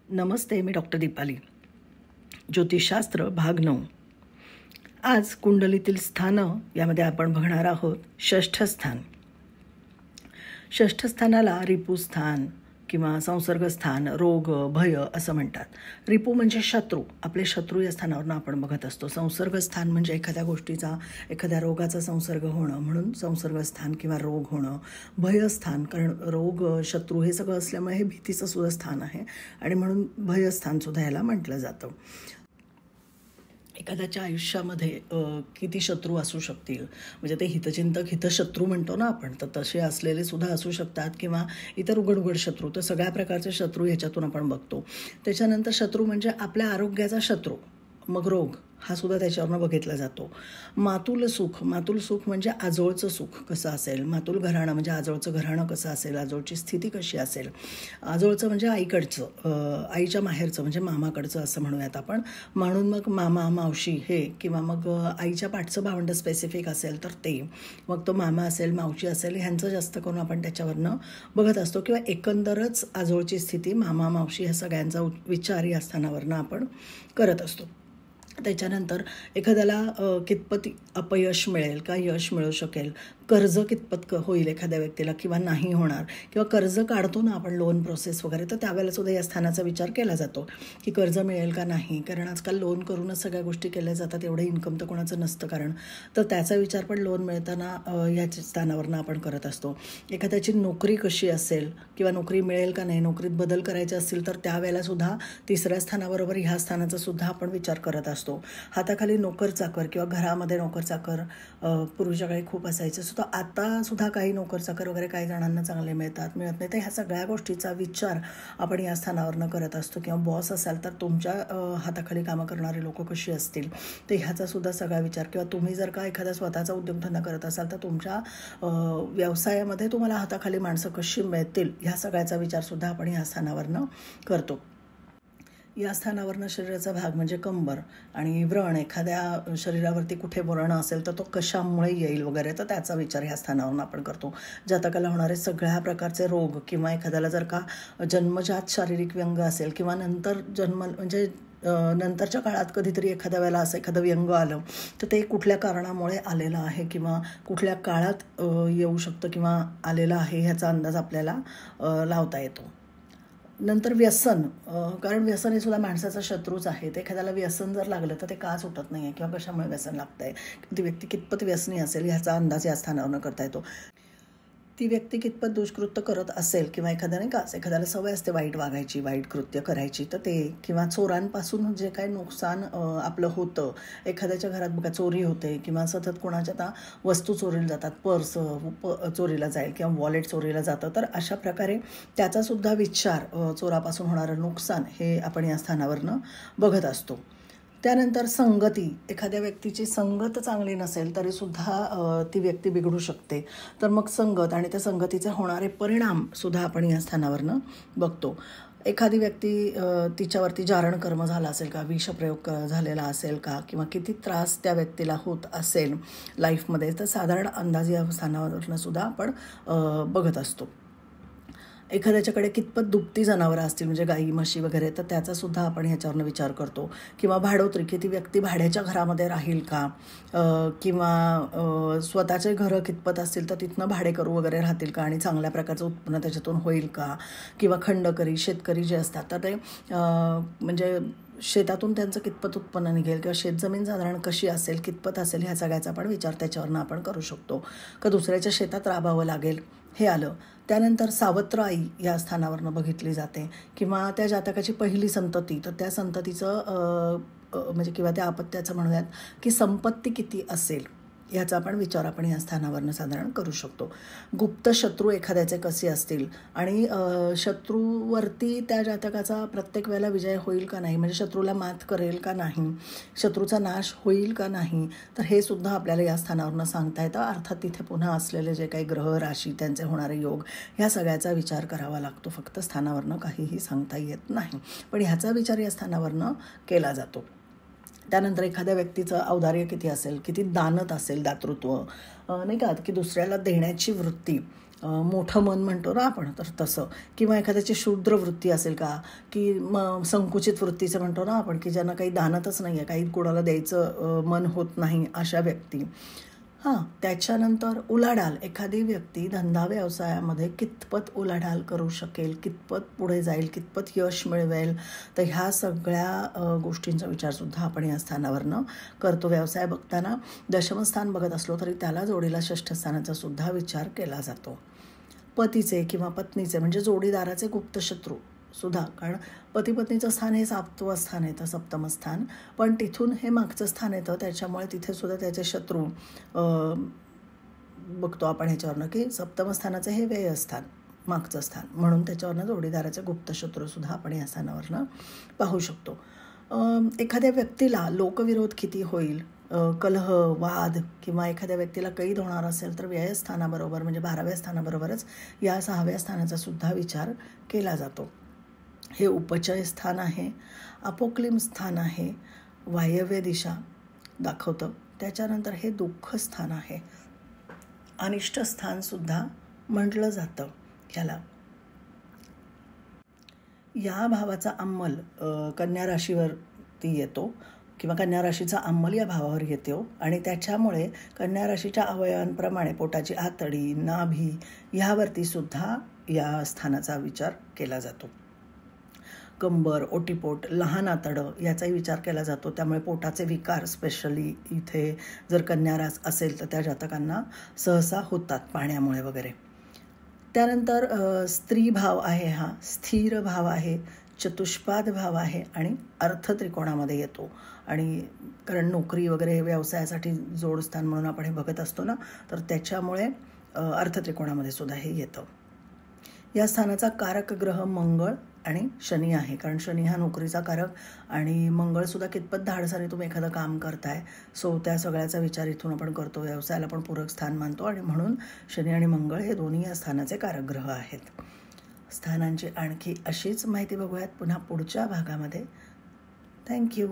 नमस्ते, मी doctor Deepali. ज्योतिषशास्त्र भाग 9. आज कुंडलीतील स्थानं यामध्ये आपण बघणार आहोत षष्ठ स्थान. षष्ठ स्थानाला रिपुस्थान किंवा संसर्गस्थान, रोग, भय असं म्हणतात. रिपू म्हणजे शत्रू, आपले शत्रू या स्थानावरून आपण बघत असतो. संसर्गस्थान म्हणजे एखाद्या गोष्टीचा, एखाद्या रोगाचा संसर्ग होणं, म्हणून संसर्गस्थान किंवा रोग होणं. भयस्थान, कारण रोग, शत्रू हे सगळं असल्यामुळे हे भीतीचं सुद्धा स्थान आहे आणि म्हणून भयस्थानसुद्धा याला म्हटलं जातं. एखाद्याच्या आयुष्यामध्ये किती शत्रू असू शकतील, म्हणजे ते हितचिंतक हितशत्रू म्हणतो ना आपण, तर तसे असलेले सुद्धा असू शकतात किंवा इतर उघड शत्रू. तर सगळ्या प्रकारचे शत्रू ह्याच्यातून आपण बघतो. त्याच्यानंतर शत्रू म्हणजे आपल्या आरोग्याचा शत्रू, मग रोग हा सुद्धा त्याच्यावरनं बघितला जातो. मातुल सुख म्हणजे आजोळचं सुख कसं असेल, मातुल घराणं म्हणजे आजोळचं घराणं कसं असेल, आजोळची स्थिती कशी असेल. आजोळचं म्हणजे आईकडचं, आईच्या माहेरचं म्हणजे मामाकडचं असं म्हणूयात आपण. म्हणून मग मामा, मावशी हे, किंवा मग आईच्या पाठचं भावंड स्पेसिफिक असेल तर ते, मग तो मामा असेल, मावशी असेल, ह्यांचं जास्त करून आपण त्याच्यावरनं बघत असतो. किंवा एकंदरच आजोळची स्थिती, मामा, मावशी ह्या सगळ्यांचा विचार या स्थानावरनं आपण करत असतो. त्याच्यानंतर एखाद्याला कितपत अपयश मिळेल का यश मिळू शकेल, कर्ज कितपत होईल एखाद्या व्यक्तीला किंवा नाही होणार, किंवा कर्ज काढतो ना आपण लोन प्रोसेस वगैरे, तर त्यावेळेला सुद्धा या स्थानाचा विचार केला जातो की कर्ज मिळेल का नाही. कारण आजकाल लोन करूनच सगळ्या गोष्टी केल्या जातात, एवढं इन्कम तर कोणाचं नसतं कारण. तर त्याचा विचार पण लोन मिळताना याच्या स्थानावरनं आपण करत असतो. एखाद्याची नोकरी कशी असेल किंवा नोकरी मिळेल का नाही, नोकरीत बदल करायचे असतील तर त्यावेळेला सुद्धा तिसऱ्या स्थानाबरोबर ह्या स्थानाचा सुद्धा आपण विचार करत असतो. हाताखाली नोकर चाकर किंवा घरामध्ये नोकर चाकर पूर्वीच्या काळी खूप असायचं सुद्धा. आता सुद्धा काही नोकर चाकर वगैरे काही जणांना चांगले मिळत नाही. तर ह्या सगळ्या गोष्टीचा विचार आपण या स्थानावरनं करत असतो. किंवा बॉस असाल तर तुमच्या हाताखाली कामं करणारे लोक कशी असतील, तर ह्याचा सुद्धा सगळा विचार. किंवा तुम्ही जर का एखादा स्वतःचा उद्योगधंदा करत असाल तर तुमच्या व्यवसायामध्ये तुम्हाला हाताखाली माणसं कशी मिळतील, ह्या सगळ्याचा विचारसुद्धा आपण ह्या स्थानावरनं करतो. या स्थानावरनं शरीराचा भाग म्हणजे कंबर आणि व्रण, एखाद्या शरीरावरती कुठे व्रण असेल तर तो कशामुळे येईल वगैरे, तर त्याचा विचार ह्या स्थानावरून आपण करतो. जातकाला होणारे सगळ्या प्रकारचे रोग, किंवा एखाद्याला जर का जन्मजात शारीरिक व्यंग असेल किंवा नंतर म्हणजे नंतरच्या काळात कधीतरी एखाद्या वेळेला असं एखादं व्यंग आलं तर ते कुठल्या कारणामुळे आलेलं आहे किंवा कुठल्या काळात येऊ शकतं किंवा आलेलं आहे ह्याचा अंदाज आपल्याला लावता येतो. नंतर व्यसन, कारण व्यसन हे सुद्धा माणसाचा शत्रूच आहे. ते एखाद्याला व्यसन जर लागलं तर ते का सुटत नाही आहे किंवा कशामुळे व्यसन लागतं आहे, ती व्यक्ती कितपत व्यसनी असेल ह्याचा अंदाज या स्थानावरून करता येतो. ती व्यक्ती कितपत दुष्कृत्य करत असेल, किंवा एखाद्याने का एखाद्याला सवय असते वाईट वागायची, वाईट कृत्य करायची, तर ते, किंवा चोरांपासून जे काही नुकसान आपलं होतं, एखाद्याच्या घरात बघा चोरी होते किंवा सतत कोणाच्या आता वस्तू चोरीला जातात, पर्स चोरीला जाईल किंवा वॉलेट चोरीला जातं, तर अशा प्रकारे त्याचासुद्धा विचार, चोरापासून होणारं नुकसान हे आपण या स्थानावरनं बघत असतो. त्यानंतर संगती, एखाद्या व्यक्तीची संगत चांगली नसेल तरीसुद्धा ती व्यक्ती बिघडू शकते. तर मग संगत आणि त्या संगतीचे होणारे परिणामसुद्धा आपण या स्थानावरनं बघतो. एखादी व्यक्ती तिच्यावरती जारणकर्म झाला असेल का, विषप्रयोग झालेला असेल का, किंवा किती त्रास त्या व्यक्तीला होत असेल लाईफमध्ये, तर साधारण अंदाज या स्थानावरनं सुद्धा आपण बघत असतो. एखाद्याच्याकडे कितपत दुभती जनावरं असतील म्हणजे गाई म्हशी वगैरे, तर त्याचासुद्धा आपण ह्याच्यावरनं विचार करतो. किंवा भाडोत्री, की ती व्यक्ती भाड्याच्या घरामध्ये राहील का, किंवा स्वतःचे घरं कितपत असतील तर तिथनं भाडेकरू वगैरे राहतील का आणि चांगल्या प्रकारचं उत्पन्न त्याच्यातून होईल का. किंवा खंडकरी, शेतकरी जे असतात तर ते म्हणजे शेतातून त्यांचं कितपत उत्पन्न निघेल, किंवा शेतजमीन साधारण कशी असेल, कितपत असेल, ह्या सगळ्याचा पण विचार त्याच्यावरनं आपण करू शकतो. का दुसऱ्याच्या शेतात राबावं लागेल हे आलं. त्यानंतर सावत्र आई या स्थानावरनं बघितली जाते. किंवा त्या जातकाची पहिली संतती, तर त्या संततीचं म्हणजे किंवा त्या अपत्याचं म्हणूयात की संपत्ती किती असेल ह्याचा पण विचार आपण या स्थानावरनं साधारण करू शकतो. गुप्त शत्रू एखाद्याचे कसे असतील आणि शत्रूवरती त्या जातकाचा प्रत्येक वेळेला विजय होईल का नाही, म्हणजे शत्रूला मात करेल का नाही, शत्रूचा नाश होईल का नाही, तर हे सुद्धा आपल्याला या स्थानावरनं सांगता येतं. अर्थात तिथे पुन्हा असलेले जे काही ग्रह राशी, त्यांचे होणारे योग, ह्या सगळ्याचा विचार करावा लागतो. फक्त स्थानावरनं काहीही सांगता येत नाही, पण ह्याचा विचार या स्थानावरनं केला जातो. त्यानंतर एखाद्या व्यक्तीचं औदार्य किती असेल, किती दानत असेल, दातृत्व नाही का, की दुसऱ्याला देण्याची वृत्ती, मोठं मन म्हणतो ना आपण, तर तसं. किंवा एखाद्याची शूद्र वृत्ती असेल का, की संकुचित वृत्तीचं म्हणतो ना आपण, की ज्यांना काही दानतच नाही आहे, काही कोणाला द्यायचं मन होत नाही, अशा व्यक्ती. त्याच्यानंतर उलाढाल. एखादी व्यक्ती धंदा व्यवसायामध्ये कितपत उलाढाल करू शकेल, कितपत पुढे जाईल, कितपत यश मिळवेल, तर ह्या सगळ्या गोष्टींचा विचारसुद्धा आपण या स्थानावरनं करतो. व्यवसाय बघताना दशमस्थान बघत असलो तरी त्याला जोडीला षष्ठ स्थानाचा सुद्धा विचार केला जातो. पतीचे किंवा पत्नीचे म्हणजे जोडीदाराचे गुप्त शत्रू सुद्धा, कारण पती पत्नीचं स्थान हे 7वं स्थान येतं, 7मं स्थान, पण तिथून हे मागचं स्थान येतं, त्याच्यामुळे तिथे सुद्धा त्याचे शत्रू बघतो आपण ह्याच्यावरनं, की 7मं स्थानाचं हे व्ययस्थान, मागचं स्थान, म्हणून त्याच्यावरनं जोडीदाराचे गुप्त शत्रूसुद्धा आपण या स्थानावरनं पाहू शकतो. एखाद्या व्यक्तीला लोकविरोध किती होईल, कलह, वाद किंवा एखाद्या व्यक्तीला कैद होणार असेल तर व्ययस्थानाबरोबर म्हणजे 12व्या स्थानाबरोबरच या 6व्या स्थानाचा सुद्धा विचार केला जातो. हे उपचय स्थान आहे, अपोक्लिम स्थान आहे, वायव्य दिशा दाखवतं. त्याच्यानंतर हे दुःख स्थान आहे, अनिष्ट स्थानसुद्धा म्हटलं जातं ह्याला. या भावाचा अंमल कन्या राशीवरती येतो किंवा कन्या राशीचा अंमल या भावावर येतो आणि त्याच्यामुळे कन्या राशीच्या अवयवांप्रमाणे पोटाची आतडी, नाभी ह्यावरती सुद्धा या स्थानाचा विचार केला जातो. कंबर, ओटीपोट, लहान आतडं याचाही विचार केला जातो. त्यामुळे पोटाचे विकार स्पेशली इथे जर कन्या रास असेल तर त्या जातकांना सहसा होतात पाण्यामुळे वगैरे. त्यानंतर स्त्री भाव आहे, हा स्थिर भाव आहे, चतुष्पाद भाव आहे आणि अर्थत्रिकोणामध्ये येतो. आणि कारण नोकरी वगैरे व्यवसायासाठी जोडस्थान म्हणून आपण हे बघत असतो ना, तर त्याच्यामुळे अर्थत्रिकोणामध्ये सुद्धा हे येतं. या स्थानाचा कारक ग्रह मंगळ आणि शनी आहे, कारण शनी हा नोकरीचा कारक आणि मंगळसुद्धा कितपत धाडसाने तुम्ही एखादं काम करताय, सो त्या सगळ्याचा विचार इथून आपण करतो. व्यवसायाला पण पूरक स्थान मानतो आणि म्हणून शनी आणि मंगळ हे दोन्ही या स्थानाचे कारक ग्रह आहेत. स्थानांची आणखी अशीच माहिती बघूयात पुन्हा पुढच्या भागामध्ये. थँक्यू.